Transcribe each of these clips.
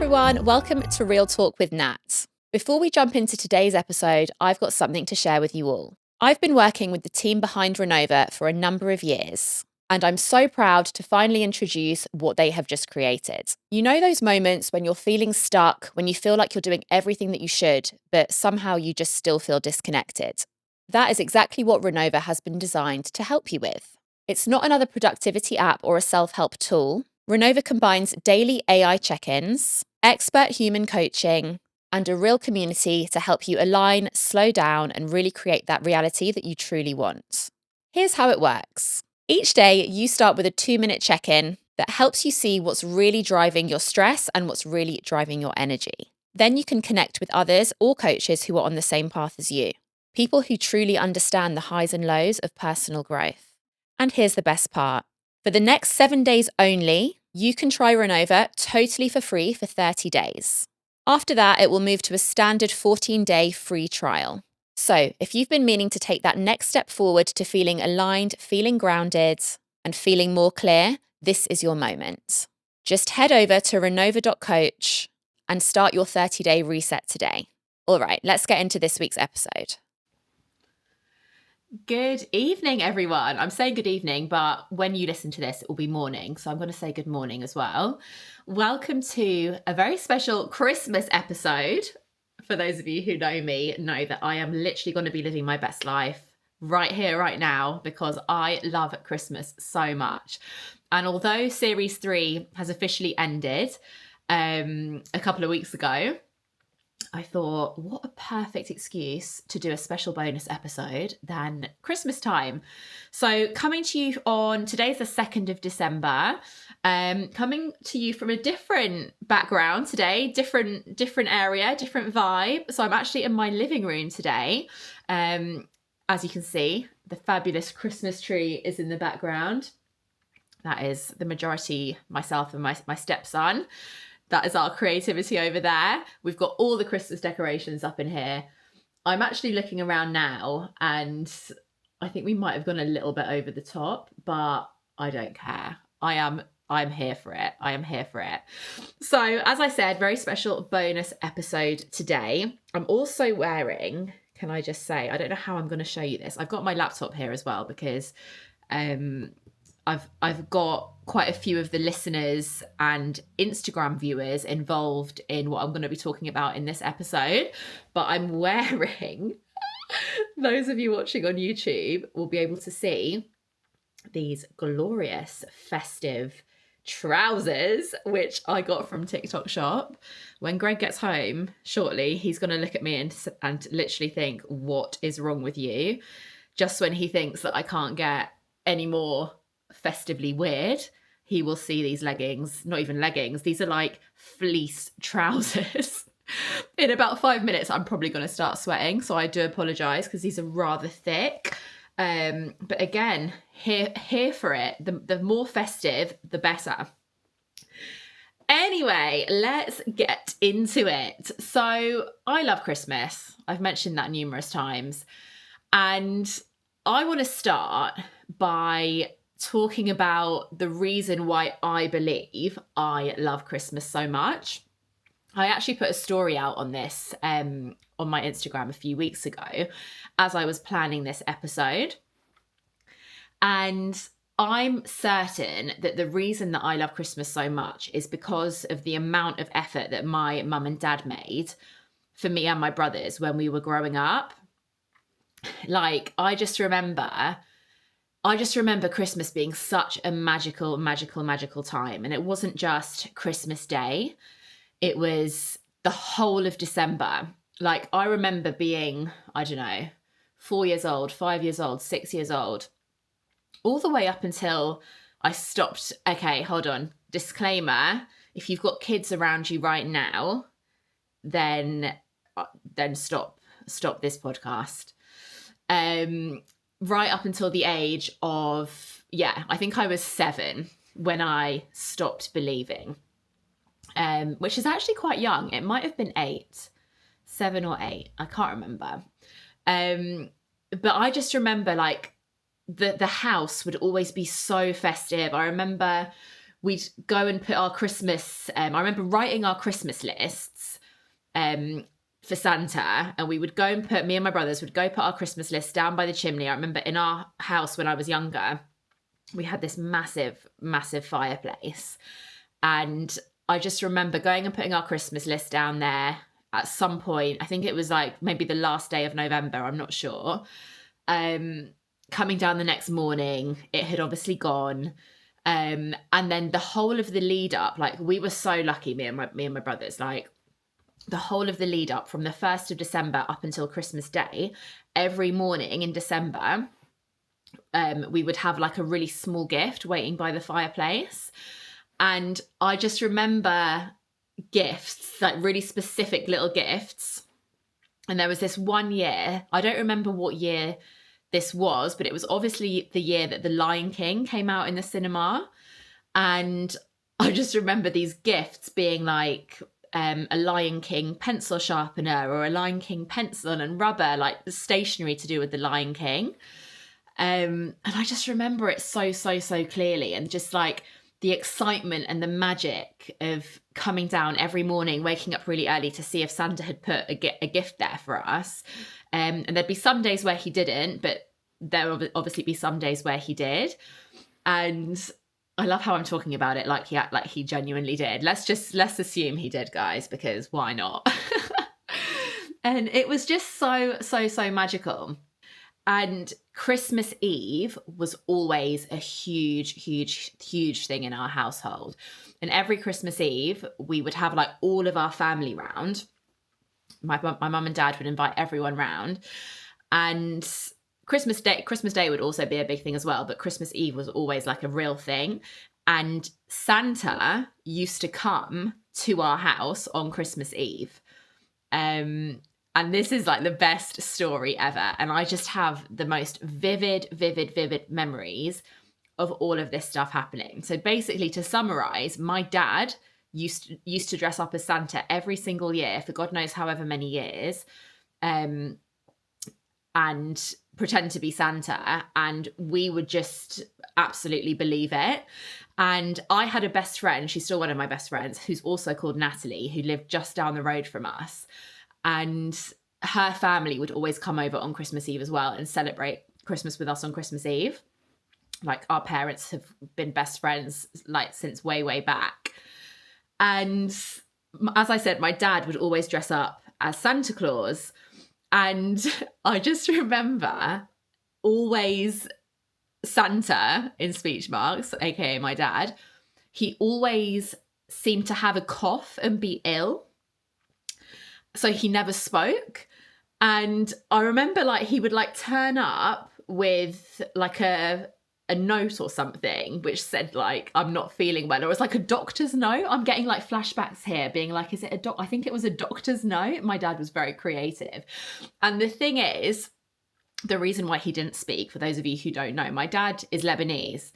everyone, welcome to Real Talk with Nat. Before we jump into today's episode, I've got something to share with you all. I've been working with the team behind Renova for a number of years, and I'm so proud to finally introduce what they have just created. You know those moments when you're feeling stuck, when you feel like you're doing everything that you should, but somehow you just still feel disconnected? That is exactly what Renova has been designed to help you with. It's not another productivity app or a self-help tool. Renova combines daily AI check-ins, expert human coaching, and a real community to help you align, slow down, and really create that reality that you truly want. Here's how it works. Each day, you start with a 2-minute check-in that helps you see what's really driving your stress and what's really driving your energy. Then you can connect with others or coaches who are on the same path as you, people who truly understand the highs and lows of personal growth. And here's the best part. For the next 7 days only, you can try Renova totally for free for 30 days. After that, it will move to a standard 14-day free trial. So if you've been meaning to take that next step forward to feeling aligned, feeling grounded, and feeling more clear, this is your moment. Just head over to renova.coach and start your 30-day reset today. All right, let's get into this week's episode. Good evening, everyone. I'm saying good evening, but when you listen to this, it will be morning. So I'm going to say good morning as well. Welcome to a very special Christmas episode. For those of you who know me, know that I am literally going to be living my best life right here, right now, because I love Christmas so much. And although Series 3 has officially ended a couple of weeks ago, I thought, what a perfect excuse to do a special bonus episode than Christmas time. So coming to you on, today's the 2nd of December, coming to you from a different background today, different area, different vibe. So I'm actually in my living room today. As you can see, the fabulous Christmas tree is in the background. That is the majority, myself and my stepson. That is our creativity over there. We've got all the Christmas decorations up in here. I'm actually looking around now and I think we might have gone a little bit over the top, but I don't care. I'm here for it. I am here for it. So as I said, very special bonus episode today. I'm also wearing, can I just say, I don't know how I'm going to show you this. I've got my laptop here as well because I've got quite a few of the listeners and Instagram viewers involved in what I'm going to be talking about in this episode, but I'm wearing, those of you watching on YouTube will be able to see these glorious festive trousers, which I got from TikTok shop. When Greg gets home shortly, he's going to look at me and literally think, what is wrong with you? Just when he thinks that I can't get any more festively weird, he will see these leggings, not even leggings, these are like fleece trousers. In about 5 minutes, I'm probably going to start sweating, so I do apologize because these are rather thick. But again, here for it. The more festive, the better. Anyway, let's get into it. So I love Christmas. I've mentioned that numerous times. And I want to start by talking about the reason why I believe I love Christmas so much. I actually put a story out on this on my Instagram a few weeks ago as I was planning this episode. And I'm certain that the reason that I love Christmas so much is because of the amount of effort that my mum and dad made for me and my brothers when we were growing up. Like, I just remember Christmas being such a magical time. And it wasn't just Christmas Day. It was the whole of December. Like, I remember being, I don't know, 4 years old, 5 years old, 6 years old, all the way up until I stopped. Okay, hold on. Disclaimer. If you've got kids around you right now, then stop this podcast. Right up until the age of, I think I was 7 when I stopped believing, which is actually quite young. It might have been 7 or 8. I can't remember. But I just remember like the house would always be so festive. I remember we'd go and put our Christmas, I remember writing our Christmas lists for Santa, and we would go and me and my brothers would go put our Christmas list down by the chimney. I remember in our house when I was younger, we had this massive, massive fireplace. And I just remember going and putting our Christmas list down there at some point. I think it was like maybe the last day of November, I'm not sure. Coming down the next morning, it had obviously gone. And then the whole of the lead up, like we were so lucky, me and my brothers, like the whole of the lead up from the 1st of December up until Christmas Day, every morning in December, we would have like a really small gift waiting by the fireplace. And I just remember gifts, like really specific little gifts. And there was this one year, I don't remember what year this was, but it was obviously the year that The Lion King came out in the cinema. And I just remember these gifts being like a Lion King pencil sharpener or a Lion King pencil and rubber, like stationery to do with The Lion King. And I just remember it so clearly, and just like the excitement and the magic of coming down every morning, waking up really early to see if Santa had put a gift there for us. And there'd be some days where he didn't, but there would obviously be some days where he did. And I love how I'm talking about it like he genuinely did. Let's assume he did, guys, because why not? And it was just so magical. And Christmas Eve was always a huge thing in our household. And every Christmas Eve, we would have like all of our family round. My mum and dad would invite everyone round. And Christmas Day would also be a big thing as well. But Christmas Eve was always like a real thing. And Santa used to come to our house on Christmas Eve. And this is like the best story ever. And I just have the most vivid memories of all of this stuff happening. So basically, to summarize, my dad used to dress up as Santa every single year for God knows however many years, and pretend to be Santa. And we would just absolutely believe it. And I had a best friend, she's still one of my best friends, who's also called Natalie, who lived just down the road from us. And her family would always come over on Christmas Eve as well and celebrate Christmas with us on Christmas Eve. Like, our parents have been best friends like since way back. And as I said, my dad would always dress up as Santa Claus. And I just remember always Santa, in speech marks, aka my dad, he always seemed to have a cough and be ill. So he never spoke. And I remember like he would like turn up with like a note or something which said like, I'm not feeling well, or it's like a doctor's note. I'm getting like flashbacks here being like, is it I think it was a doctor's note. My dad was very creative. And the thing is, the reason why he didn't speak, for those of you who don't know, my dad is Lebanese.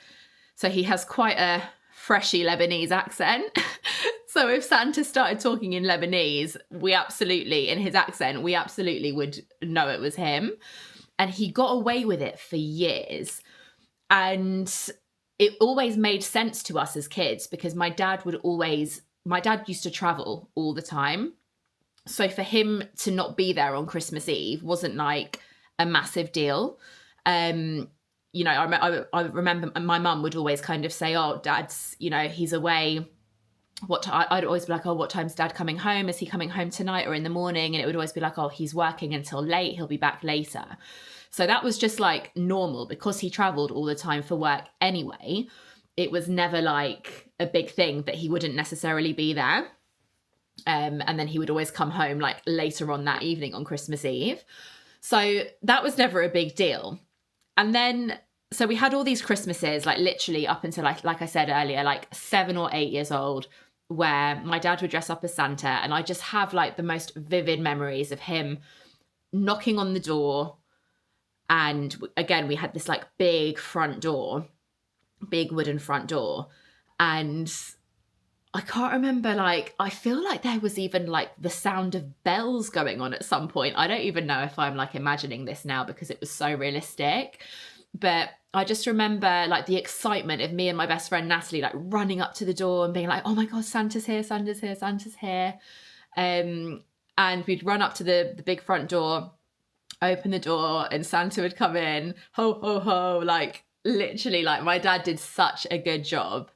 So he has quite a freshy Lebanese accent. So if Santa started talking in Lebanese, in his accent, we absolutely would know it was him. And he got away with it for years. And it always made sense to us as kids, because my dad used to travel all the time. So for him to not be there on Christmas Eve wasn't like a massive deal. You know, I remember my mum would always kind of say, oh, Dad's, you know, he's away. I'd always be like, oh, what time's Dad coming home? Is he coming home tonight or in the morning? And it would always be like, oh, he's working until late. He'll be back later. So that was just like normal, because he traveled all the time for work anyway. It was never like a big thing that he wouldn't necessarily be there. And then he would always come home like later on that evening on Christmas Eve. So that was never a big deal. And then, so we had all these Christmases, like literally up until like I said earlier, like 7 or 8 years old, where my dad would dress up as Santa. And I just have like the most vivid memories of him knocking on the door. And again, we had this like big front door, big wooden front door. And I can't remember, like, I feel like there was even like the sound of bells going on at some point. I don't even know if I'm like imagining this now, because it was so realistic. But I just remember like the excitement of me and my best friend Natalie like running up to the door and being like, oh my God, Santa's here, Santa's here, Santa's here. And we'd run up to the big front door, open the door, and Santa would come in, ho, ho, ho, like literally, like my dad did such a good job.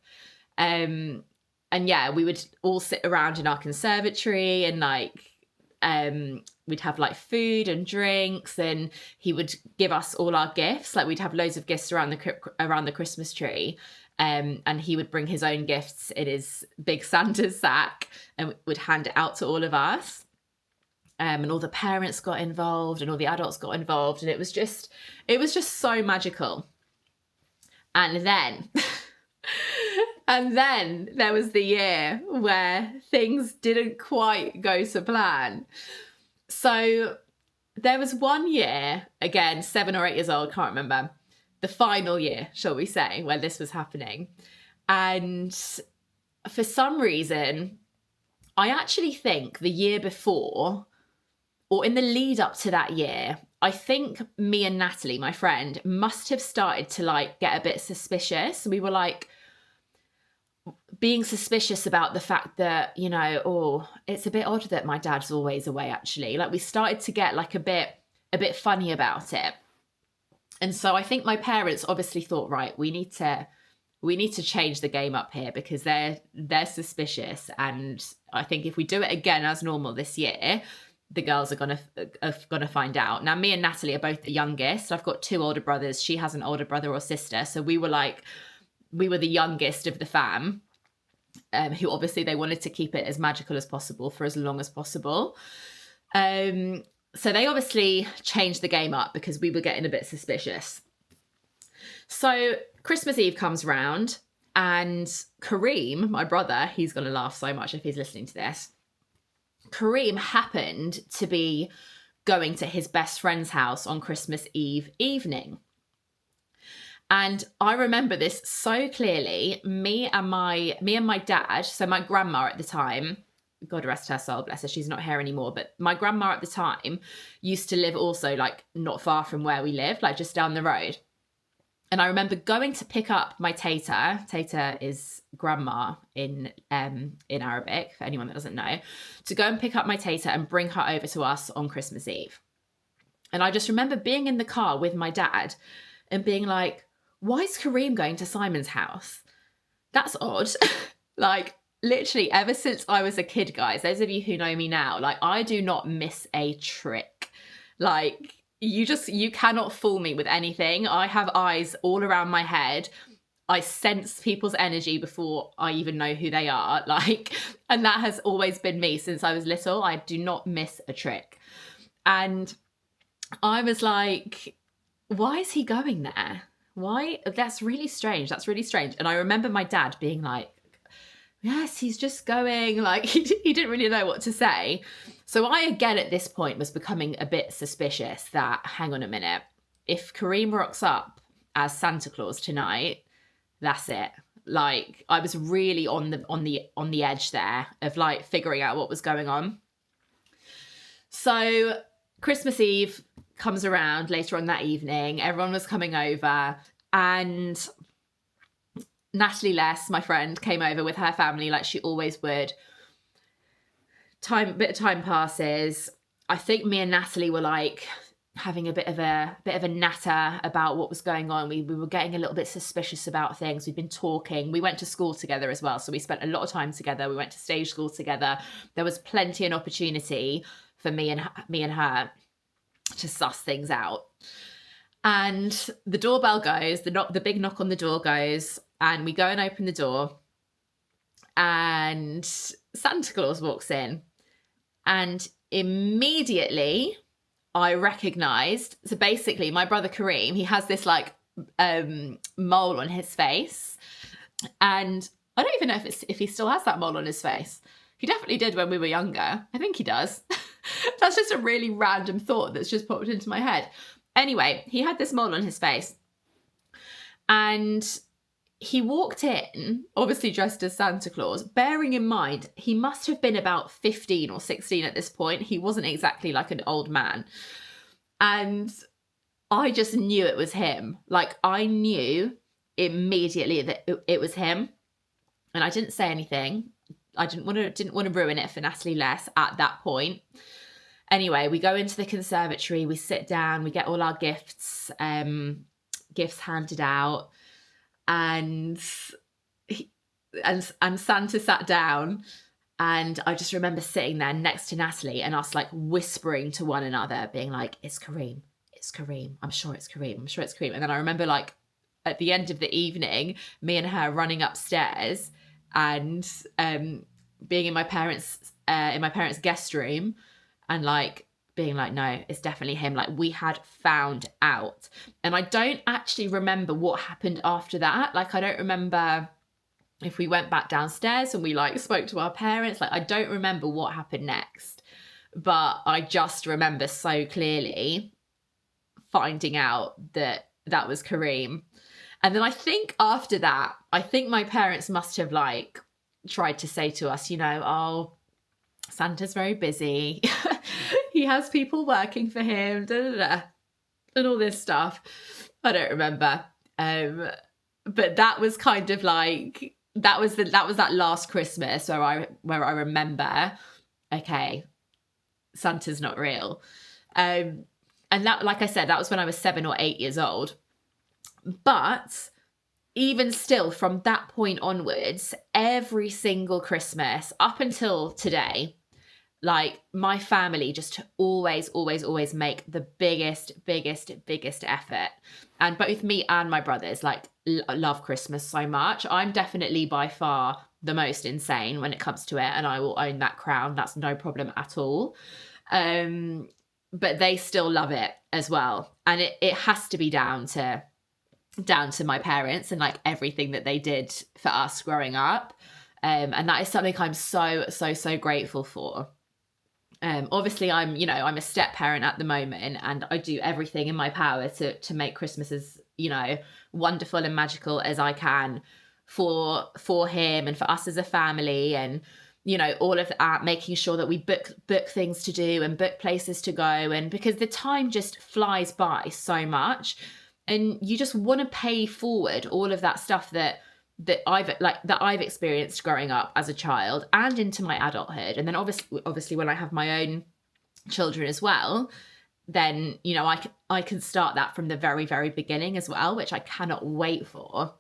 And yeah, we would all sit around in our conservatory and like, we'd have like food and drinks, and he would give us all our gifts. Like we'd have loads of gifts around the Christmas tree. And he would bring his own gifts in his big Santa sack and would hand it out to all of us. And all the parents got involved and all the adults got involved. And it was just so magical. And then, and then there was the year where things didn't quite go to plan. So there was one year, again, 7 or 8 years old, can't remember, the final year, shall we say, where this was happening. And for some reason, I actually think the year before, or in the lead up to that year, I think me and Natalie, my friend, must have started to like get a bit suspicious. We were like being suspicious about the fact that, you know, oh, it's a bit odd that my dad's always away, actually. Like we started to get like a bit funny about it. And so I think my parents obviously thought, right, we need to change the game up here because they're suspicious. And I think if we do it again as normal this year, the girls are gonna find out. Now, me and Natalie are both the youngest. I've got 2 older brothers. She has an older brother or sister. So we were the youngest of the fam, who obviously they wanted to keep it as magical as possible for as long as possible. So they obviously changed the game up because we were getting a bit suspicious. So Christmas Eve comes round and Kareem, my brother, he's going to laugh so much if he's listening to this. Kareem happened to be going to his best friend's house on Christmas Eve evening. And I remember this so clearly. Me and my dad, so my grandma at the time, God rest her soul, bless her, she's not here anymore, but my grandma at the time used to live also like not far from where we lived, like just down the road. And I remember going to pick up my tata. Tata is grandma in Arabic, for anyone that doesn't know, to go and pick up my tata and bring her over to us on Christmas Eve. And I just remember being in the car with my dad and being like, why is Kareem going to Simon's house? That's odd. Like, literally, ever since I was a kid, guys, those of you who know me now, like, I do not miss a trick. Like, you cannot fool me with anything. I have eyes all around my head. I sense people's energy before I even know who they are. Like, and that has always been me since I was little. I do not miss a trick. And I was like, why is he going there? Why? That's really strange. That's really strange. And I remember my dad being like, yes, he's just going, like he didn't really know what to say. So I, again, at this point was becoming a bit suspicious that, hang on a minute, if Kareem rocks up as Santa Claus tonight, that's it. Like, I was really on the edge there of like figuring out what was going on. So Christmas Eve comes around later on that evening. Everyone was coming over, and Natalie Less, my friend, came over with her family like she always would. Bit of time passes. I think me and Natalie were like having a bit of a natter about what was going on. We were getting a little bit suspicious about things. We'd been talking. We went to school together as well, so we spent a lot of time together. We went to stage school together. There was plenty of opportunity for me and her to suss things out. And the doorbell goes, the big knock on the door goes, and we go and open the door, and Santa Claus walks in. And immediately I recognized, so basically my brother Kareem, he has this like mole on his face. And I don't even know if he still has that mole on his face. He definitely did when we were younger. I think he does. That's just a really random thought that's just popped into my head. Anyway, he had this mole on his face. And he walked in, obviously dressed as Santa Claus, bearing in mind, he must have been about 15 or 16 at this point. He wasn't exactly like an old man. And I just knew it was him. Like, I knew immediately that it was him. And I didn't say anything. I didn't want to ruin it for Natalie Less at that point. Anyway, we go into the conservatory, we sit down, we get all our gifts handed out, and Santa sat down, and I just remember sitting there next to Natalie and us like whispering to one another, being like, "It's Kareem, it's Kareem. I'm sure it's Kareem. I'm sure it's Kareem." And then I remember like at the end of the evening, me and her running upstairs and being in my parents' guest room, and like being like, "No, it's definitely him." Like, we had found out. And I don't actually remember what happened after that. Like, I don't remember if we went back downstairs and we like spoke to our parents. Like, I don't remember what happened next, but I just remember so clearly finding out that that was Kareem. And then I think after that, I think my parents must have like tried to say to us, "Oh, Santa's very busy. He has people working for him, da, da, da," and all this stuff. I don't remember. But that was kind of like, that was that last Christmas where I remember, okay, Santa's not real. And that, like I said, that was when I was 7 or 8 years old. But even still, from that point onwards, every single Christmas up until today, like, my family just always make the biggest effort. And both me and my brothers like love Christmas so much. I'm definitely by far the most insane when it comes to it, and I will own that crown. That's no problem at all. But they still love it as well. And it has to be down to my parents and like everything that they did for us growing up. And that is something I'm so grateful for. Obviously I'm a step parent at the moment, and I do everything in my power to make Christmas as, wonderful and magical as I can for him and for us as a family. And, all of that, making sure that we book things to do and book places to go. And because the time just flies by so much, and you just want to pay forward all of that stuff that I've experienced growing up as a child and into my adulthood. And then obviously when I have my own children as well, then, I can start that from the very, very beginning as well, which I cannot wait for.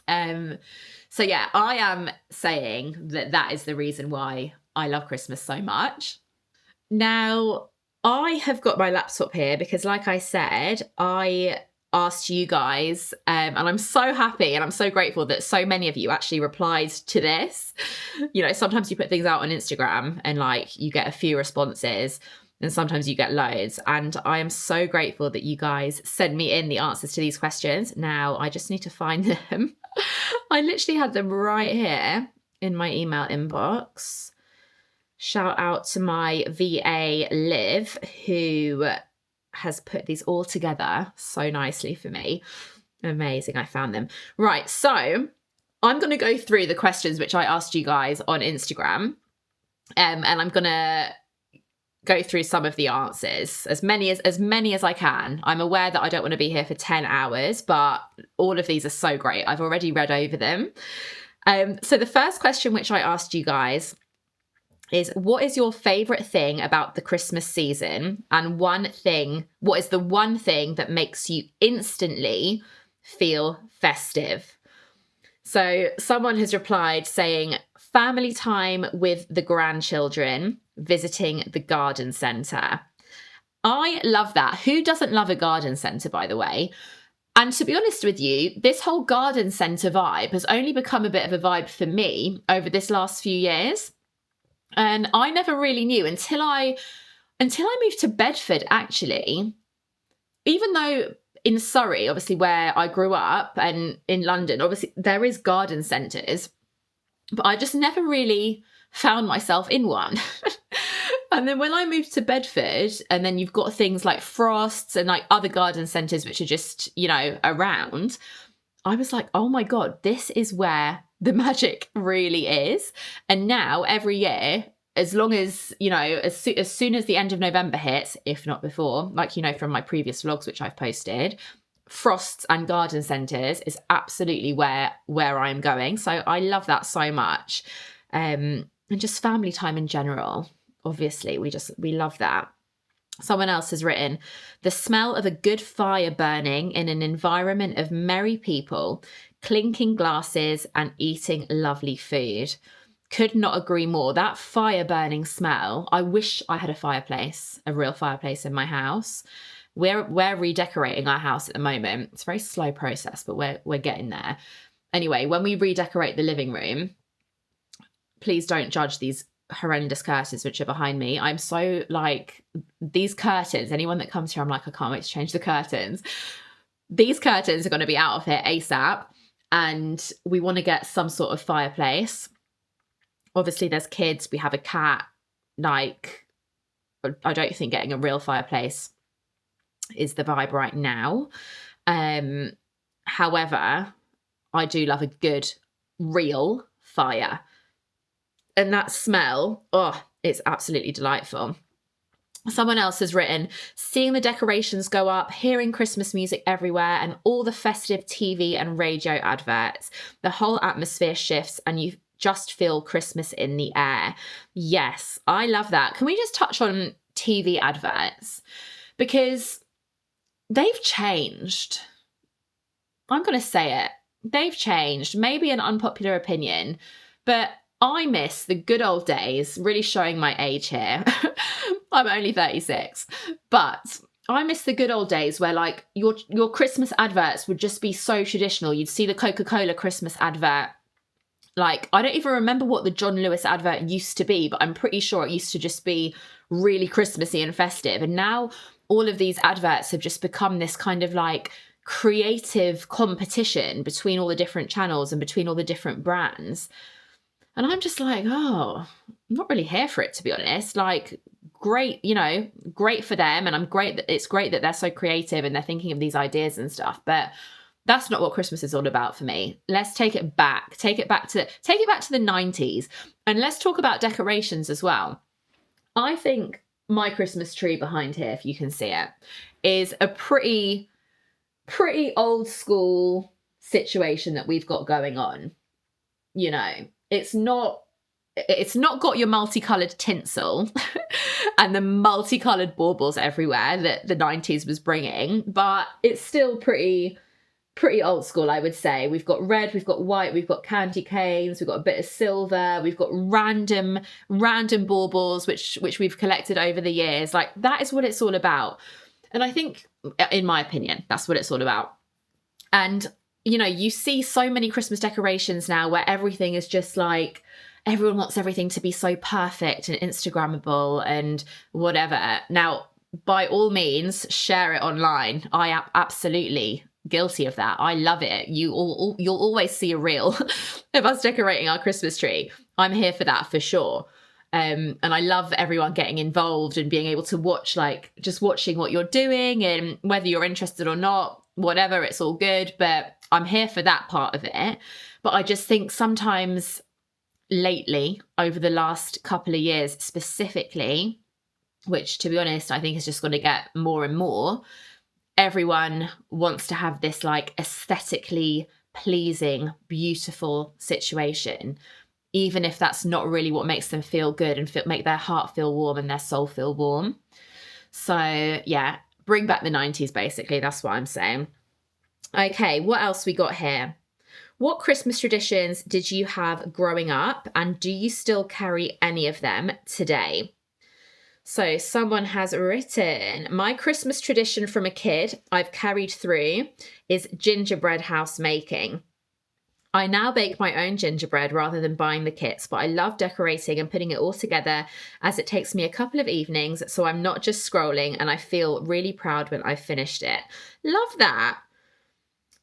So yeah, I am saying that is the reason why I love Christmas so much. Now, I have got my laptop here because, like I said, I asked you guys, and I'm so happy and I'm so grateful that so many of you actually replied to this. Sometimes you put things out on Instagram and like you get a few responses, and sometimes you get loads. And I am so grateful that you guys send me in the answers to these questions. Now, I just need to find them. I literally had them right here in my email inbox. Shout out to my VA, Liv, who has put these all together so nicely for me. Amazing. I found them. Right. So I'm going to go through the questions which I asked you guys on Instagram. And I'm going to go through some of the answers, as many as I can. I'm aware that I don't want to be here for 10 hours, but all of these are so great. I've already read over them. So the first question which I asked you guys is, what is your favorite thing about the Christmas season? And what is the one thing that makes you instantly feel festive? So someone has replied saying, family time with the grandchildren, visiting the garden centre. I love that. Who doesn't love a garden centre, by the way? And to be honest with you, this whole garden centre vibe has only become a bit of a vibe for me over this last few years. And I never really knew until I moved to Bedford, actually. Even though in Surrey, obviously where I grew up, and in London, obviously there is garden centres, but I just never really found myself in one. And then when I moved to Bedford, and then you've got things like Frost's and like other garden centres which are just, around, I was like, oh my God, this is where the magic really is. And now every year, as long as, as soon as the end of November hits, if not before, like, from my previous vlogs, which I've posted, frosts and garden centres is absolutely where I'm going. So I love that so much. And just family time in general, obviously, we love that. Someone else has written, the smell of a good fire burning in an environment of merry people, clinking glasses and eating lovely food. Could not agree more. That fire burning smell. I wish I had a real fireplace in my house. We're redecorating our house at the moment. It's a very slow process, but we're getting there. Anyway, when we redecorate the living room, please don't judge these horrendous curtains which are behind me. I'm so like, these curtains, anyone that comes here, I'm like, I can't wait to change the curtains. These curtains are going to be out of here ASAP, and we want to get some sort of fireplace. Obviously there's kids, we have a cat. Like, I don't think getting a real fireplace is the vibe right now. However, I do love a good real fire. And that smell, it's absolutely delightful. Someone else has written, seeing the decorations go up, hearing Christmas music everywhere, and all the festive TV and radio adverts. The whole atmosphere shifts and you just feel Christmas in the air. Yes, I love that. Can we just touch on TV adverts? Because they've changed. I'm going to say it. They've changed. Maybe an unpopular opinion, but I miss the good old days, really showing my age here. I'm only 36, but I miss the good old days where like your Christmas adverts would just be so traditional. You'd see the Coca-Cola Christmas advert. Like, I don't even remember what the John Lewis advert used to be, but I'm pretty sure it used to just be really Christmassy and festive. And now all of these adverts have just become this kind of like creative competition between all the different channels and between all the different brands. And I'm just like, I'm not really here for it, to be honest. Like, great, great for them. And it's great that they're so creative and they're thinking of these ideas and stuff. But that's not what Christmas is all about for me. Let's take it back. Take it back to the 90s. And let's talk about decorations as well. I think my Christmas tree behind here, if you can see it, is a pretty old school situation that we've got going on. It's not got your multicolored tinsel and the multicolored baubles everywhere that the 90s was bringing, but it's still pretty old school, I would say. We've got red, we've got white, we've got candy canes, we've got a bit of silver, we've got random baubles which we've collected over the years. Like, that is what it's all about. And I think, in my opinion, that's what it's all about. And you see so many Christmas decorations now where everything is just like, everyone wants everything to be so perfect and Instagrammable and whatever. Now, by all means, share it online. I am absolutely guilty of that. I love it. You'll always see a reel of us decorating our Christmas tree. I'm here for that for sure. And I love everyone getting involved and being able to watch, like, just watching what you're doing, and whether you're interested or not, whatever, it's all good. But I'm here for that part of it. But I just think sometimes lately, over the last couple of years specifically, which, to be honest, I think is just going to get more and more, everyone wants to have this like aesthetically pleasing, beautiful situation, even if that's not really what makes them feel good and make their heart feel warm and their soul feel warm. So yeah, bring back the 90s, basically. That's what I'm saying. Okay, what else we got here? What Christmas traditions did you have growing up, and do you still carry any of them today? So someone has written, my Christmas tradition from a kid I've carried through is gingerbread house making. I now bake my own gingerbread rather than buying the kits, but I love decorating and putting it all together, as it takes me a couple of evenings, so I'm not just scrolling, and I feel really proud when I've finished it. Love that.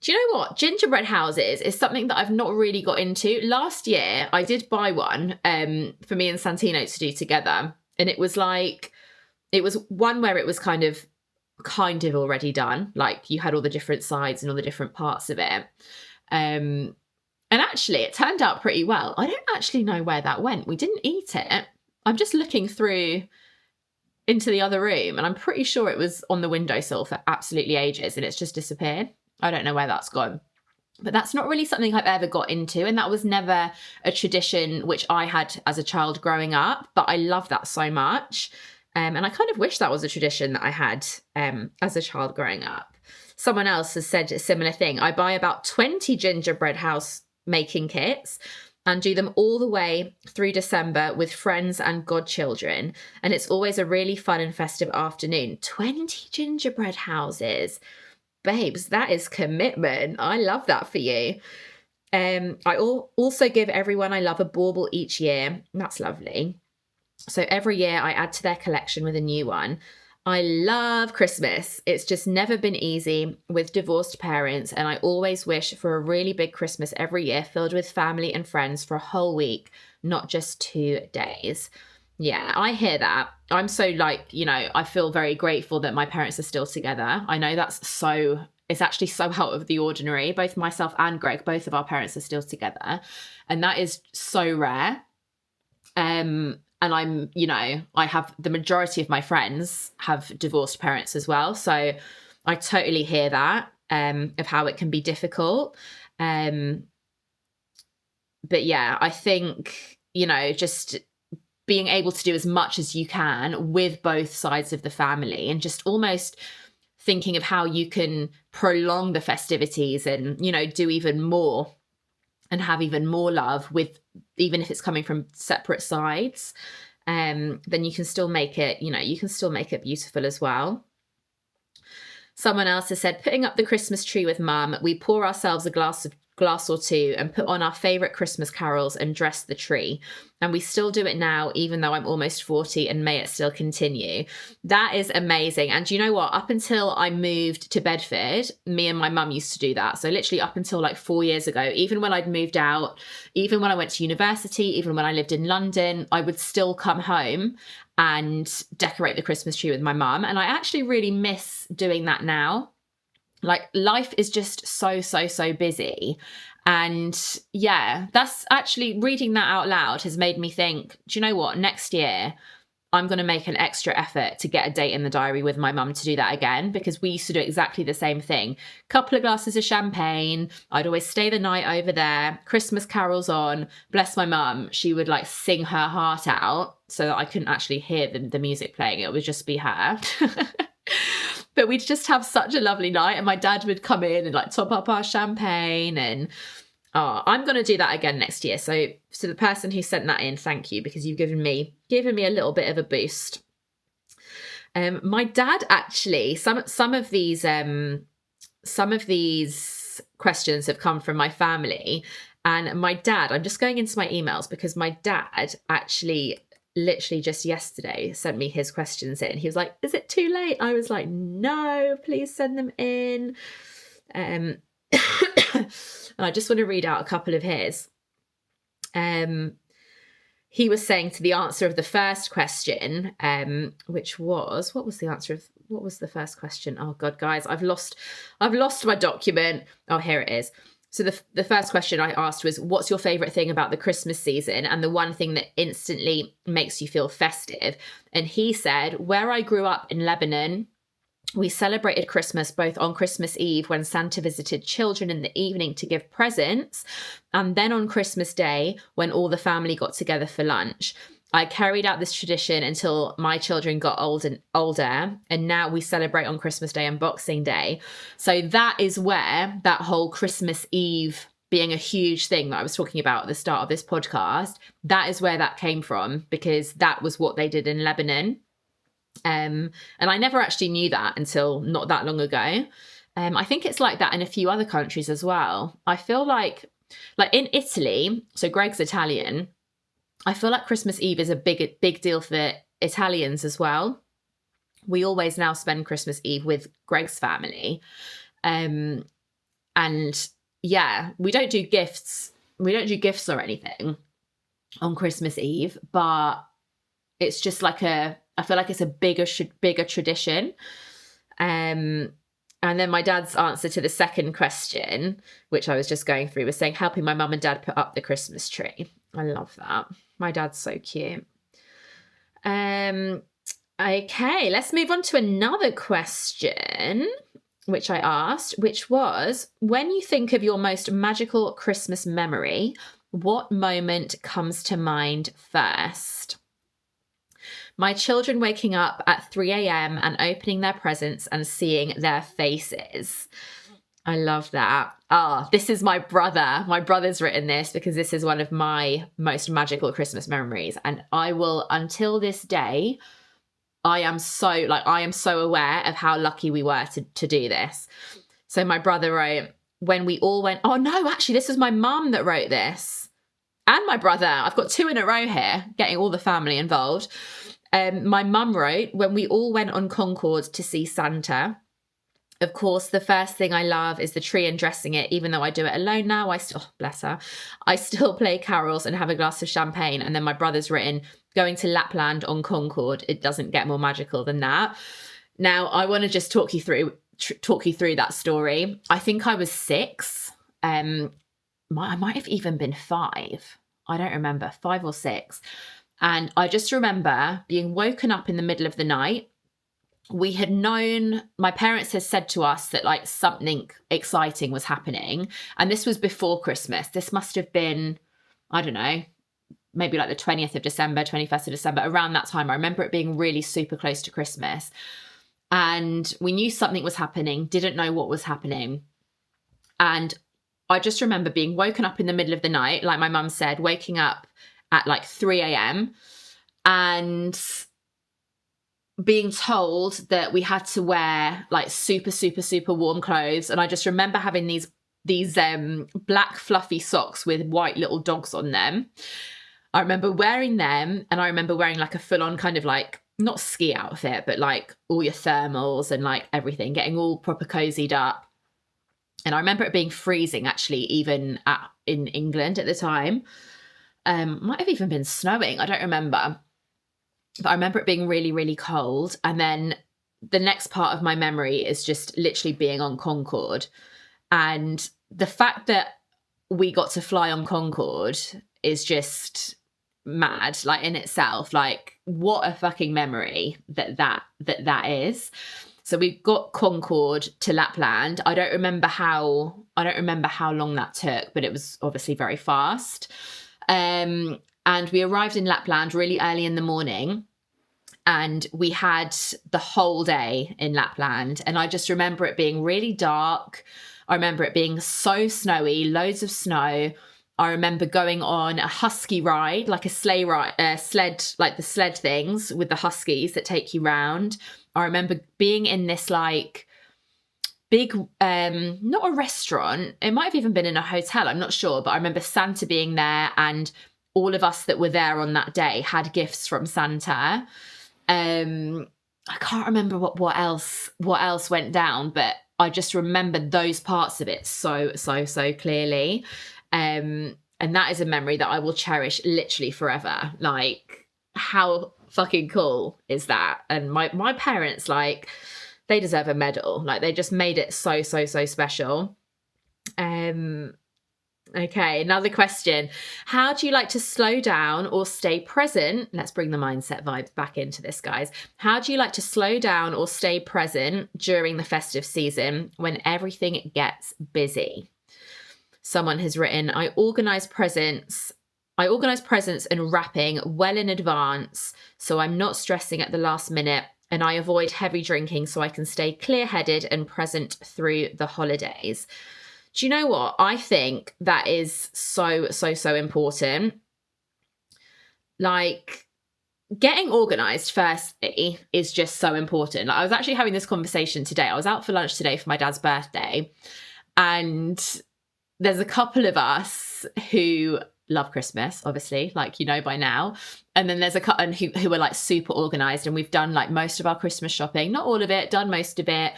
Do you know what? Gingerbread houses is something that I've not really got into. Last year, I did buy one for me and Santino to do together. And it was one where it was kind of already done. Like, you had all the different sides and all the different parts of it. And actually, it turned out pretty well. I don't actually know where that went. We didn't eat it. I'm just looking through into the other room, and I'm pretty sure it was on the windowsill for absolutely ages, and it's just disappeared. I don't know where that's gone. But that's not really something I've ever got into, and that was never a tradition which I had as a child growing up, but I love that so much. And I kind of wish that was a tradition that I had as a child growing up. Someone else has said a similar thing. I buy about 20 gingerbread house making kits and do them all the way through December with friends and godchildren. And it's always a really fun and festive afternoon. 20 gingerbread houses. Babes, that is commitment. I love that for you. I also give everyone I love a bauble each year. That's lovely. So every year I add to their collection with a new one. I love Christmas. It's just never been easy with divorced parents, and I always wish for a really big Christmas every year filled with family and friends for a whole week, not just 2 days. Yeah, I hear that. I'm so I feel very grateful that my parents are still together. I know it's actually so out of the ordinary. Both myself and Greg, both of our parents are still together. And that is so rare. And I have the majority of my friends have divorced parents as well. So I totally hear that, of how it can be difficult. But yeah, I think, just being able to do as much as you can with both sides of the family, and just almost thinking of how you can prolong the festivities and, do even more and have even more love with, even if it's coming from separate sides, then you can still make it, beautiful as well. Someone else has said, putting up the Christmas tree with mum, we pour ourselves a glass or two and put on our favourite Christmas carols and dress the tree. And we still do it now, even though I'm almost 40, and may it still continue. That is amazing. And you know what? Up until I moved to Bedford, me and my mum used to do that. So literally up until 4 years ago, even when I'd moved out, even when I went to university, even when I lived in London, I would still come home and decorate the Christmas tree with my mum. And I actually really miss doing that now. Life is just so busy. And yeah, that's actually, reading that out loud has made me think, do you know what? Next year, I'm going to make an extra effort to get a date in the diary with my mum to do that again, because we used to do exactly the same thing. Couple of glasses of champagne. I'd always stay the night over there. Christmas carols on. Bless my mum. She would sing her heart out so that I couldn't actually hear the music playing. It would just be her. But we'd just have such a lovely night, and my dad would come in and top up our champagne. And I'm going to do that again next year. So the person who sent that in, thank you, because you've given me a little bit of a boost. My dad actually, some of these questions have come from my family, and my dad, I'm just going into my emails because my dad actually literally just yesterday sent me his questions in. He was like, is it too late? I was like, no, please send them in. And I just want to read out a couple of his. He was saying to the answer of the first question, which was, what was the first question? Oh God, guys, I've lost my document. Oh, here it is. So the first question I asked was, what's your favourite thing about the Christmas season and the one thing that instantly makes you feel festive? And he said, where I grew up in Lebanon, we celebrated Christmas both on Christmas Eve, when Santa visited children in the evening to give presents, and then on Christmas Day when all the family got together for lunch. I carried out this tradition until my children got older, and now we celebrate on Christmas Day and Boxing Day. So that is where that whole Christmas Eve being a huge thing that I was talking about at the start of this podcast, that is where that came from, because that was what they did in Lebanon. And I never actually knew that until not that long ago. I think it's like that in a few other countries as well. I feel like in Italy, so Greg's Italian, I feel like Christmas Eve is a big deal for Italians as well. We always now spend Christmas Eve with Greg's family. And yeah, we don't do gifts. We don't do gifts or anything on Christmas Eve, but it's just I feel like it's a bigger tradition. And then my dad's answer to the second question, which I was just going through, was saying helping my mum and dad put up the Christmas tree. I love that. My dad's so cute. Okay, let's move on to another question, which I asked, which was, when you think of your most magical Christmas memory, what moment comes to mind first? My children waking up at 3 a.m. and opening their presents and seeing their faces. I love that. This is my brother. My brother's written this because this is one of my most magical Christmas memories. And I will, until this day, I am so aware of how lucky we were to do this. So my brother wrote, when we all went, oh no, actually, this was my mum that wrote this. And my brother. I've got two in a row here, getting all the family involved. My mum wrote, when we all went on Concord to see Santa. Of course, the first thing I love is the tree and dressing it. Even though I do it alone now, bless her, I still play carols and have a glass of champagne. And then my brother's written, going to Lapland on Concord. It doesn't get more magical than that. Now, I want to just talk you through that story. I think I was 6. I might have even been 5. I don't remember, 5 or 6. And I just remember being woken up in the middle of the night. We had known, my parents had said to us that like something exciting was happening. And this was before Christmas. This must have been, I don't know, maybe like the 20th of December, 21st of December, around that time. I remember it being really super close to Christmas. And we knew something was happening, didn't know what was happening. And I just remember being woken up in the middle of the night, like my mum said, waking up at like 3 a.m. and being told that we had to wear like super, super, super warm clothes. And I just remember having these black fluffy socks with white little dogs on them. I remember wearing them, and I remember wearing like a full-on kind of like, not ski outfit, but like all your thermals and like everything, getting all proper cozied up. And I remember it being freezing actually, even in England at the time. Might have even been snowing, I don't remember. But I remember it being really, really cold. And then the next part of my memory is just literally being on Concorde. And the fact that we got to fly on Concorde is just mad, like in itself. Like, what a fucking memory that is. So we got Concorde to Lapland. I don't remember how long that took, but it was obviously very fast. And we arrived in Lapland really early in the morning, and we had the whole day in Lapland. And I just remember it being really dark. I remember it being so snowy, loads of snow. I remember going on a husky ride, like a sleigh ride, sled, like the sled things with the huskies that take you round. I remember being in this like big, not a restaurant. It might have even been in a hotel. I'm not sure, but I remember Santa being there, and all of us that were there on that day had gifts from Santa. I can't remember what else went down, but I just remember those parts of it so clearly. And that is a memory that I will cherish literally forever. Like, how fucking cool is that? And my parents, like, they deserve a medal. Like, they just made it so special. Okay, another question. How do you like to slow down or stay present? Let's bring the mindset vibes back into this, guys. How do you like to slow down or stay present during the festive season when everything gets busy? Someone has written, I organise presents and wrapping well in advance, so I'm not stressing at the last minute, and I avoid heavy drinking so I can stay clear-headed and present through the holidays. Do you know what? I think that is so important. Like, getting organised firstly is just so important. Like, I was actually having this conversation today. I was out for lunch today for my dad's birthday, and there's a couple of us who love Christmas, obviously, like, you know, by now. And then there's a couple who are like super organised, and we've done like most of our Christmas shopping, not all of it, done most of it.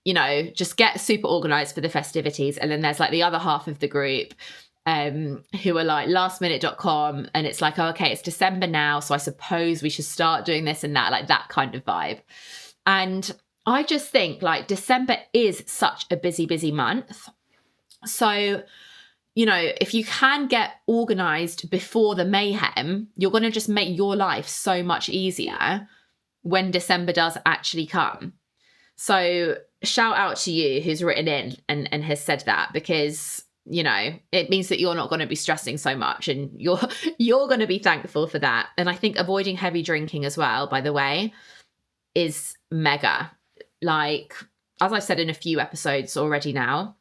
You know, just get super organised for the festivities. And then there's like the other half of the group who are like lastminute.com, and it's like, oh, okay, it's December now, so I suppose we should start doing this and that, like that kind of vibe. And I just think like December is such a busy month. So you know, if you can get organized before the mayhem, you're going to just make your life so much easier when December does actually come. So shout out to you who's written in and has said that, because, you know, it means that you're not going to be stressing so much, and you're going to be thankful for that. And I think avoiding heavy drinking as well, by the way, is mega. Like, as I've said in a few episodes already now,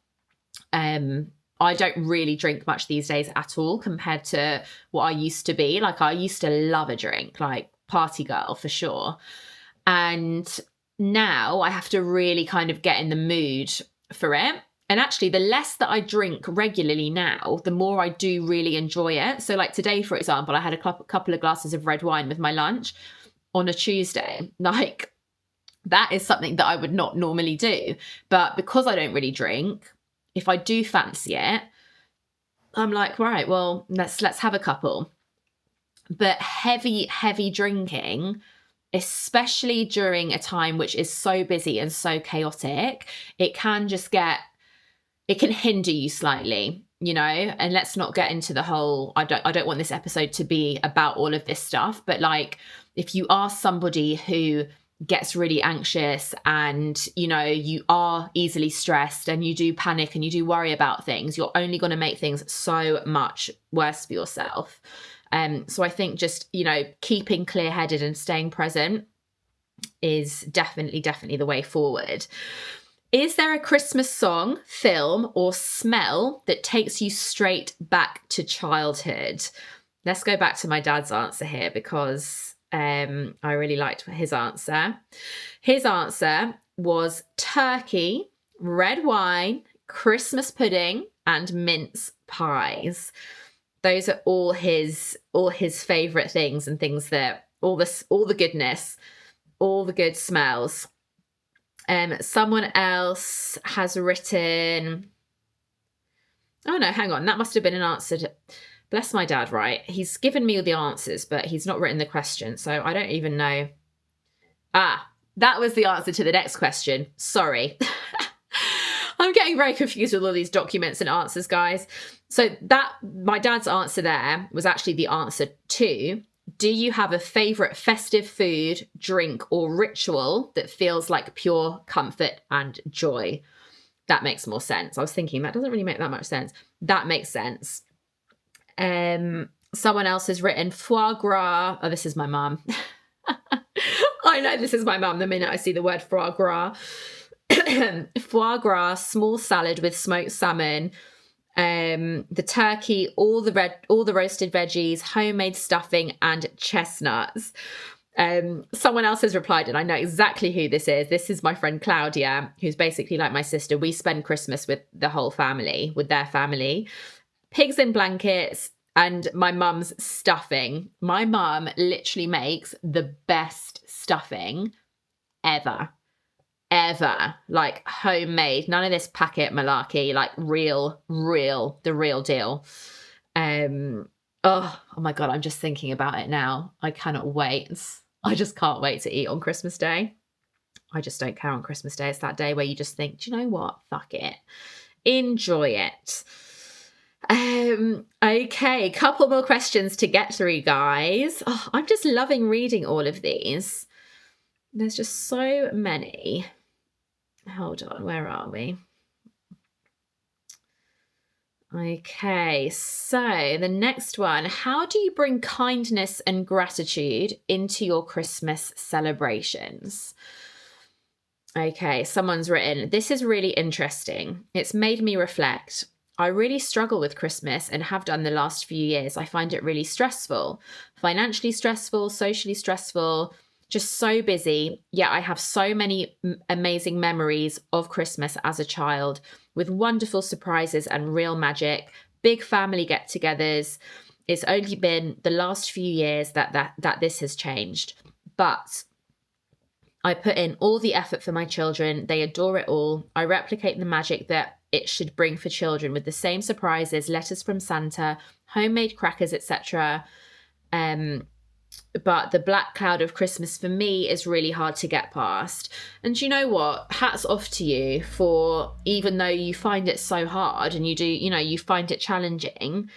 I don't really drink much these days at all compared to what I used to be. Like, I used to love a drink, like party girl for sure. And now I have to really kind of get in the mood for it. And actually, the less that I drink regularly now, the more I do really enjoy it. So like today, for example, I had a couple of glasses of red wine with my lunch on a Tuesday. Like, that is something that I would not normally do. But because I don't really drink, if I do fancy it, I'm like, right, well, let's have a couple. But heavy drinking, especially during a time which is so busy and so chaotic, it can hinder you slightly, you know. And let's not get into the whole, I don't want this episode to be about all of this stuff, but like, if you are somebody who gets really anxious and, you know, you are easily stressed and you do panic and you do worry about things, you're only going to make things so much worse for yourself. So I think just, you know, keeping clear-headed and staying present is definitely the way forward. Is there a Christmas song, film, or smell that takes you straight back to childhood? Let's go back to my dad's answer here, because I really liked his answer. His answer was turkey, red wine, Christmas pudding, and mince pies. Those are all his favorite things, and things that all the goodness, all the good smells. Someone else has written, oh no, hang on, that must have been an answer to, bless my dad, right? He's given me all the answers, but he's not written the question, so I don't even know. That was the answer to the next question. Sorry. I'm getting very confused with all these documents and answers, guys. So that, my dad's answer there was actually the answer to, do you have a favourite festive food, drink, or ritual that feels like pure comfort and joy? That makes more sense. I was thinking that doesn't really make that much sense. That makes sense. Someone else has written foie gras. Oh, this is my mum. I know this is my mum the minute I see the word foie gras. Foie gras, small salad with smoked salmon, the turkey, all the roasted veggies, homemade stuffing, and chestnuts. Someone else has replied, and I know exactly who this is. This is my friend Claudia, who's basically like my sister. We spend Christmas with the whole family, with their family. Pigs in blankets and my mum's stuffing. My mum literally makes the best stuffing ever. Like homemade, none of this packet malarkey, like the real deal. Oh my God, I'm just thinking about it now. I cannot wait. I just can't wait to eat on Christmas Day. I just don't care on Christmas Day. It's that day where you just think, do you know what? Fuck it. Enjoy it. Okay, couple more questions to get through, guys. Oh, I'm just loving reading all of these. There's just so many. Hold on, where are we? Okay, so the next one. How do you bring kindness and gratitude into your Christmas celebrations? Okay, someone's written, this is really interesting. It's made me reflect. I really struggle with Christmas and have done the last few years. I find it really stressful, financially stressful, socially stressful, just so busy. Yet I have so many amazing memories of Christmas as a child, with wonderful surprises and real magic, big family get-togethers. It's only been the last few years that this has changed. But I put in all the effort for my children. They adore it all. I replicate the magic that it should bring for children with the same surprises, letters from Santa, homemade crackers, etc. But the black cloud of Christmas for me is really hard to get past. And you know what? Hats off to you for, even though you find it so hard and you find it challenging.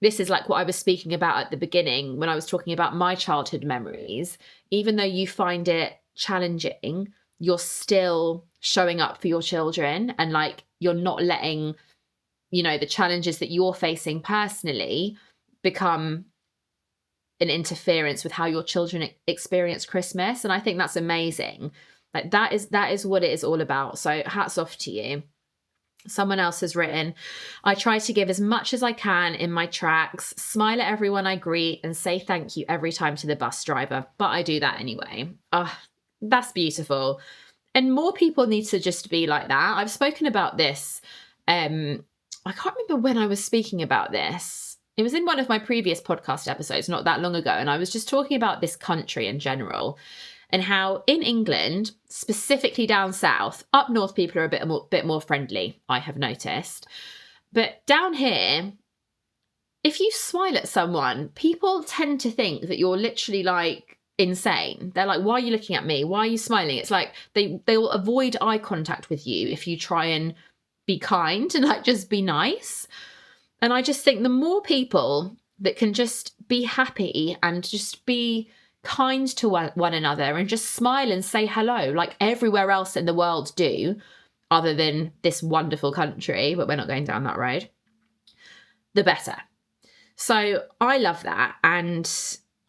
This is like what I was speaking about at the beginning when I was talking about my childhood memories. Even though you find it challenging, you're still showing up for your children, and like you're not letting, the challenges that you're facing personally become an interference with how your children experience Christmas. And I think that's amazing. Like that is what it is all about. So hats off to you. Someone else has written, I try to give as much as I can in my tracks, smile at everyone I greet, and say thank you every time to the bus driver. But I do that anyway. That's beautiful. And more people need to just be like that. I've spoken about this. I can't remember when I was speaking about this. It was in one of my previous podcast episodes not that long ago. And I was just talking about this country in general. And how in England, specifically down south, up north, people are a bit more friendly, I have noticed. But down here, if you smile at someone, people tend to think that you're literally like insane. They're like, why are you looking at me? Why are you smiling? It's like they will avoid eye contact with you if you try and be kind and like just be nice. And I just think the more people that can just be happy and just be kind to one another and just smile and say hello like everywhere else in the world do, other than this wonderful country, but we're not going down that road, the better. So I love that, and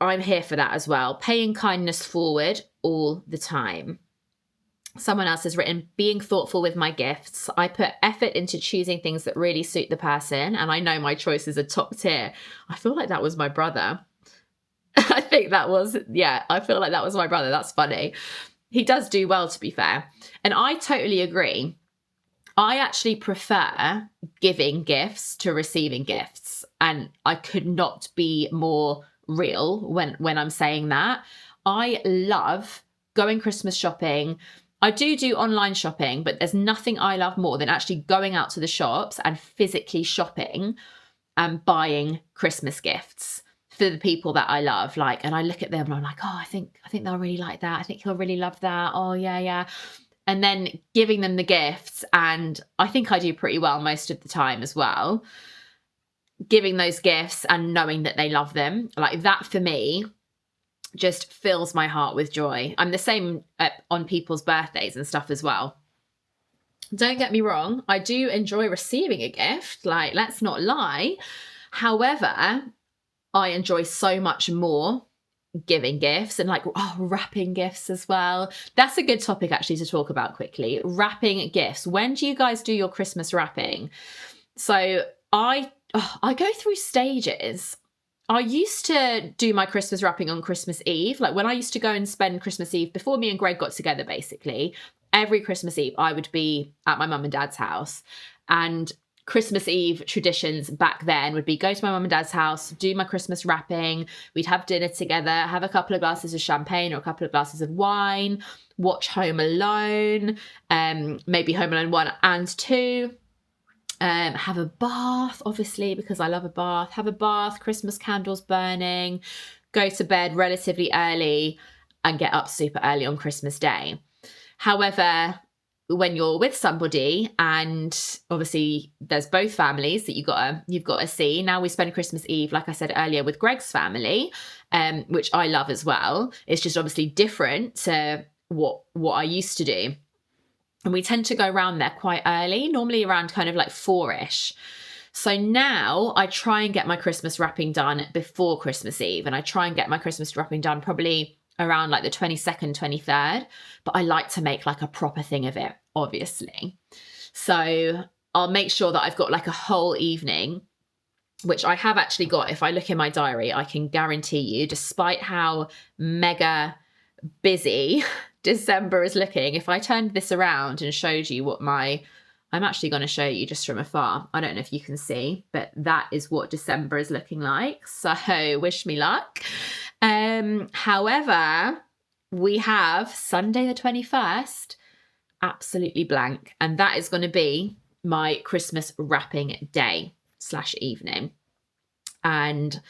I'm here for that as well. Paying kindness forward all the time. Someone else has written, being thoughtful with my gifts. I put effort into choosing things that really suit the person, and I know my choices are top tier. I feel like that was my brother. I feel like that was my brother. That's funny. He does do well, to be fair. And I totally agree. I actually prefer giving gifts to receiving gifts. And I could not be more real when I'm saying that. I love going Christmas shopping. I do online shopping, but there's nothing I love more than actually going out to the shops and physically shopping and buying Christmas gifts for the people that I love. Like, and I look at them and I'm like, oh, I think they'll really like that. I think he'll really love that. Oh yeah. And then giving them the gifts. And I think I do pretty well most of the time as well. Giving those gifts and knowing that they love them, like that for me just fills my heart with joy. I'm the same on people's birthdays and stuff as well. Don't get me wrong, I do enjoy receiving a gift, like let's not lie. However, I enjoy so much more giving gifts and like wrapping gifts as well. That's a good topic actually to talk about quickly. Wrapping gifts. When do you guys do your Christmas wrapping? So I go through stages. I used to do my Christmas wrapping on Christmas Eve. Like when I used to go and spend Christmas Eve before me and Greg got together, basically, every Christmas Eve I would be at my mum and dad's house. And Christmas Eve traditions back then would be go to my mum and dad's house, do my Christmas wrapping. We'd have dinner together, have a couple of glasses of champagne or a couple of glasses of wine, watch Home Alone, maybe Home Alone 1 and 2. Have a bath, obviously, because I love a bath. Have a bath, Christmas candles burning, go to bed relatively early and get up super early on Christmas Day. However, when you're with somebody and obviously there's both families that you've got to see. Now we spend Christmas Eve, like I said earlier, with Greg's family, which I love as well. It's just obviously different to what I used to do. And we tend to go around there quite early, normally around kind of like 4-ish. So now I try and get my Christmas wrapping done before Christmas Eve. And I try and get my Christmas wrapping done probably around like the 22nd, 23rd. But I like to make like a proper thing of it, obviously. So I'll make sure that I've got like a whole evening, which I have actually got. If I look in my diary, I can guarantee you, despite how mega busy December is looking, if I turned this around and showed you what I'm actually going to show you just from afar. I don't know if you can see, but that is what December is looking like. So wish me luck. However, we have Sunday the 21st absolutely blank, and that is going to be my Christmas wrapping day / evening. And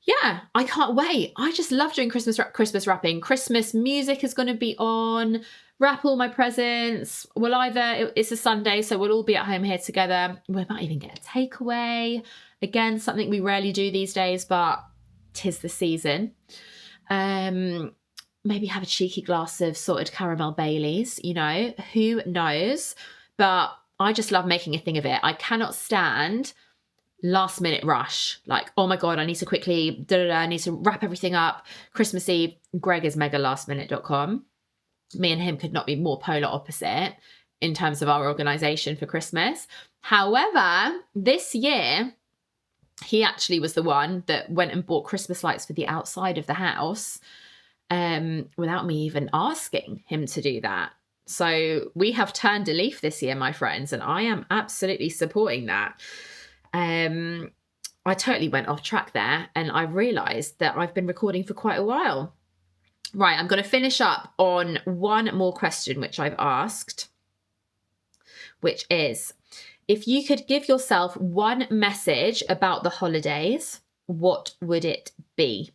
yeah, I can't wait. I just love doing Christmas wrapping. Christmas music is going to be on. Wrap all my presents. It's a Sunday, so we'll all be at home here together. We might even get a takeaway. Again, something we rarely do these days, but 'tis the season. Maybe have a cheeky glass of salted caramel Baileys, who knows? But I just love making a thing of it. I cannot stand last minute rush. Like, oh my God, I need to quickly, I need to wrap everything up. Christmas Eve, Greg is mega lastminute.com. Me and him could not be more polar opposite in terms of our organisation for Christmas. However, this year, he actually was the one that went and bought Christmas lights for the outside of the house without me even asking him to do that. So we have turned a leaf this year, my friends, and I am absolutely supporting that. I totally went off track there, and I realised that I've been recording for quite a while. Right, I'm going to finish up on one more question which I've asked, which is, if you could give yourself one message about the holidays, what would it be?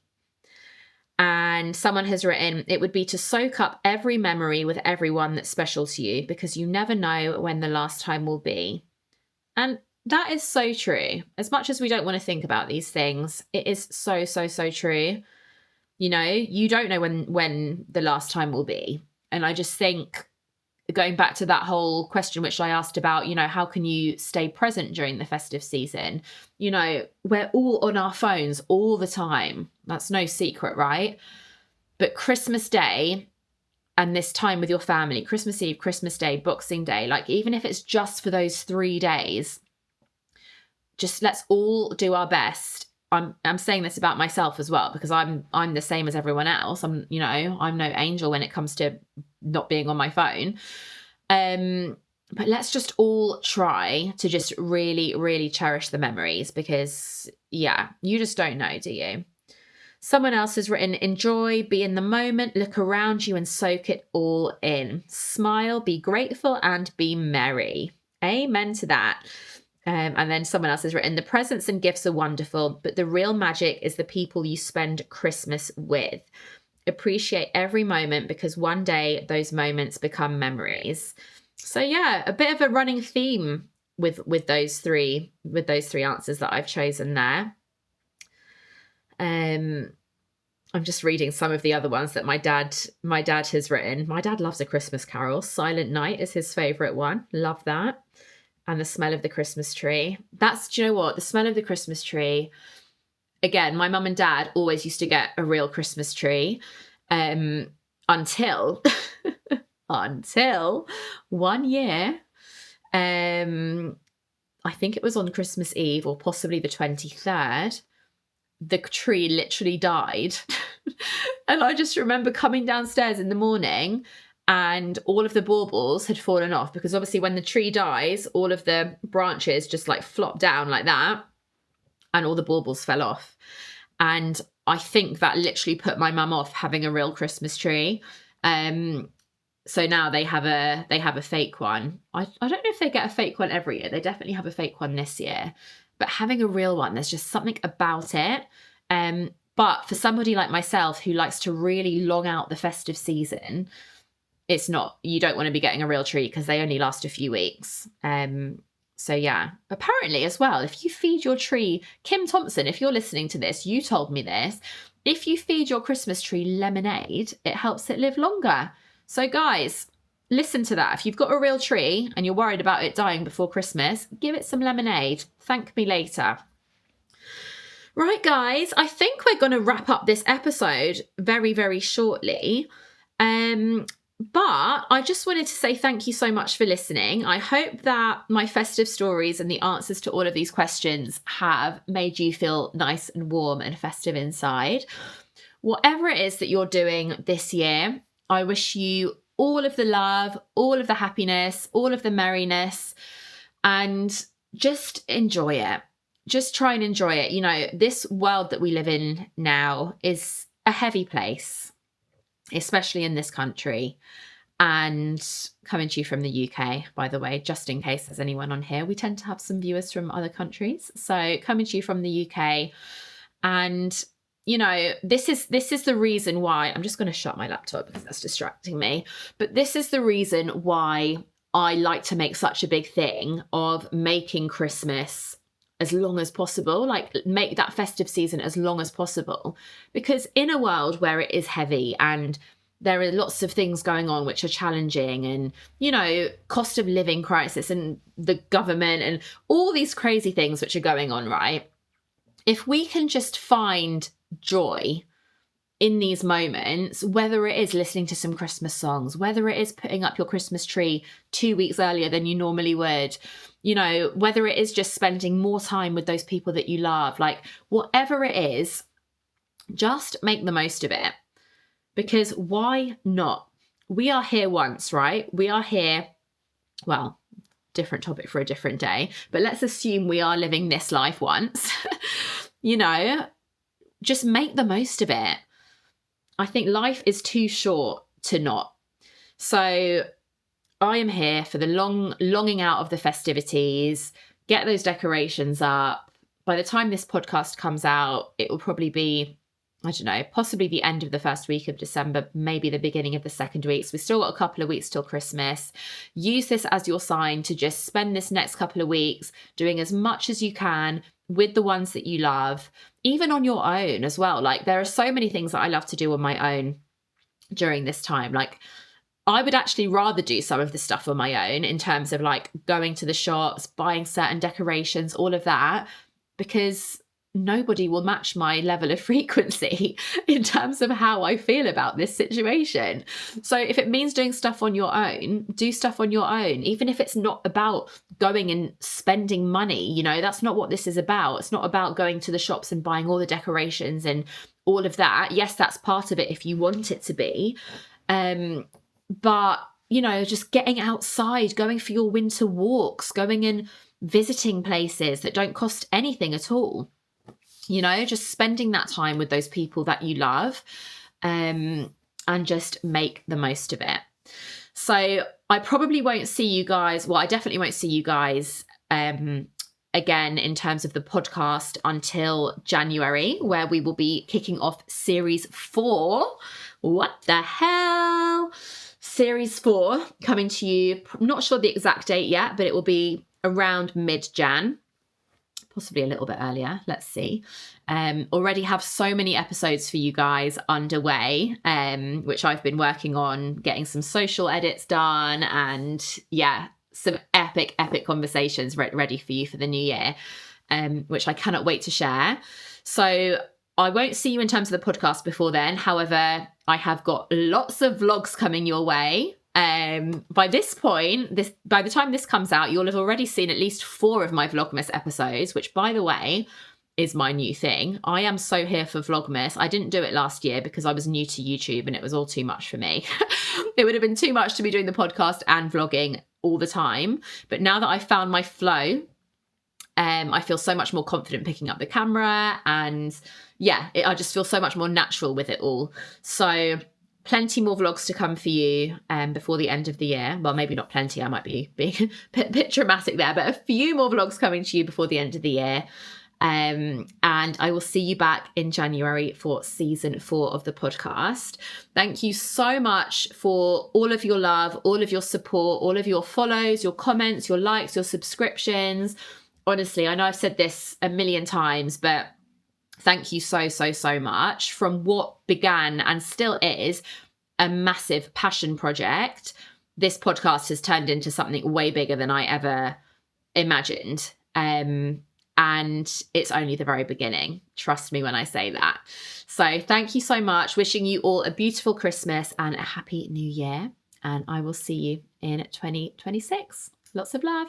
And someone has written, it would be to soak up every memory with everyone that's special to you, because you never know when the last time will be. And that is so true. As much as we don't want to think about these things, it is so, so, so true. You don't know when the last time will be. And I just think, going back to that whole question which I asked about, how can you stay present during the festive season? We're all on our phones all the time. That's no secret, right? But Christmas Day and this time with your family, Christmas Eve, Christmas Day, Boxing Day, like even if it's just for those 3 days, just let's all do our best. I'm saying this about myself as well, because I'm the same as everyone else. I'm no angel when it comes to not being on my phone. But let's just all try to just really, really cherish the memories, because you just don't know, do you? Someone else has written, enjoy, be in the moment, look around you and soak it all in. Smile, be grateful, and be merry. Amen to that. And then someone else has written, the presents and gifts are wonderful, but the real magic is the people you spend Christmas with. Appreciate every moment, because one day those moments become memories. So a bit of a running theme with those three answers that I've chosen there. I'm just reading some of the other ones that my dad has written. My dad loves A Christmas Carol. Silent Night is his favourite one. Love that. And the smell of the Christmas tree. Do you know what? The smell of the Christmas tree. Again, my mum and dad always used to get a real Christmas tree until one year. I think it was on Christmas Eve or possibly the 23rd. The tree literally died. And I just remember coming downstairs in the morning and all of the baubles had fallen off, because obviously when the tree dies, all of the branches just like flop down like that, and all the baubles fell off. And I think that literally put my mum off having a real Christmas tree. So now they have a fake one. I don't know if they get a fake one every year. They definitely have a fake one this year. But having a real one, there's just something about it. But for somebody like myself who likes to really long out the festive season, you don't want to be getting a real tree because they only last a few weeks. Apparently as well, if you feed your tree, Kim Thompson, if you're listening to this, you told me this, if you feed your Christmas tree lemonade, it helps it live longer. So guys, listen to that. If you've got a real tree and you're worried about it dying before Christmas, give it some lemonade. Thank me later. Right, guys, I think we're going to wrap up this episode very, very shortly. But I just wanted to say thank you so much for listening. I hope that my festive stories and the answers to all of these questions have made you feel nice and warm and festive inside. Whatever it is that you're doing this year, I wish you all of the love, all of the happiness, all of the merriness, and just enjoy it. Just try and enjoy it. This world that we live in now is a heavy place, especially in this country. And coming to you from the UK, by the way, just in case there's anyone on here, we tend to have some viewers from other countries. So coming to you from the UK, and this is the reason why I'm just going to shut my laptop because that's distracting me. But this is the reason why I like to make such a big thing of making Christmas as long as possible, like make that festive season as long as possible. Because in a world where it is heavy and there are lots of things going on which are challenging, and, cost of living crisis and the government and all these crazy things which are going on, right? If we can just find joy in these moments, whether it is listening to some Christmas songs, whether it is putting up your Christmas tree 2 weeks earlier than you normally would, whether it is just spending more time with those people that you love, like whatever it is, just make the most of it. Because why not? We are here once, right? We are here, well, different topic for a different day, but let's assume we are living this life once. Just make the most of it. I think life is too short to not. So I am here for the longing out of the festivities. Get those decorations up. By the time this podcast comes out, it will probably be, I don't know, possibly the end of the first week of December, maybe the beginning of the second week. So we've still got a couple of weeks till Christmas. Use this as your sign to just spend this next couple of weeks doing as much as you can with the ones that you love, even on your own as well. Like there are so many things that I love to do on my own during this time. Like I would actually rather do some of the stuff on my own in terms of like going to the shops, buying certain decorations, all of that, because nobody will match my level of frequency in terms of how I feel about this situation. So if it means doing stuff on your own, do stuff on your own, even if it's not about going and spending money. That's not what this is about. It's not about going to the shops and buying all the decorations and all of that. Yes, that's part of it if you want it to be. But, just getting outside, going for your winter walks, going and visiting places that don't cost anything at all. Just spending that time with those people that you love, and just make the most of it. So I probably won't see you guys. Well, I definitely won't see you guys again in terms of the podcast until January, where we will be kicking off series 4. What the hell? Series 4 coming to you. I'm not sure the exact date yet, but it will be around mid-Jan. Possibly a little bit earlier. Let's see. Already have so many episodes for you guys underway, which I've been working on, getting some social edits done, and some epic conversations ready for you for the new year, which I cannot wait to share. So I won't see you in terms of the podcast before then. However, I have got lots of vlogs coming your way. By this point, by the time this comes out, you'll have already seen at least 4 of my Vlogmas episodes, which, by the way, is my new thing. I am so here for Vlogmas. I didn't do it last year because I was new to YouTube and it was all too much for me. It would have been too much to be doing the podcast and vlogging all the time. But now that I've found my flow, I feel so much more confident picking up the camera, and I just feel so much more natural with it all. So plenty more vlogs to come for you before the end of the year. Well, maybe not plenty. I might be being a bit dramatic there, but a few more vlogs coming to you before the end of the year. And I will see you back in January for season 4 of the podcast. Thank you so much for all of your love, all of your support, all of your follows, your comments, your likes, your subscriptions. Honestly, I know I've said this a million times, but thank you so much. From what began and still is a massive passion project, this podcast has turned into something way bigger than I ever imagined. And it's only the very beginning. Trust me when I say that. So thank you so much. Wishing you all a beautiful Christmas and a happy new year. And I will see you in 2026. Lots of love.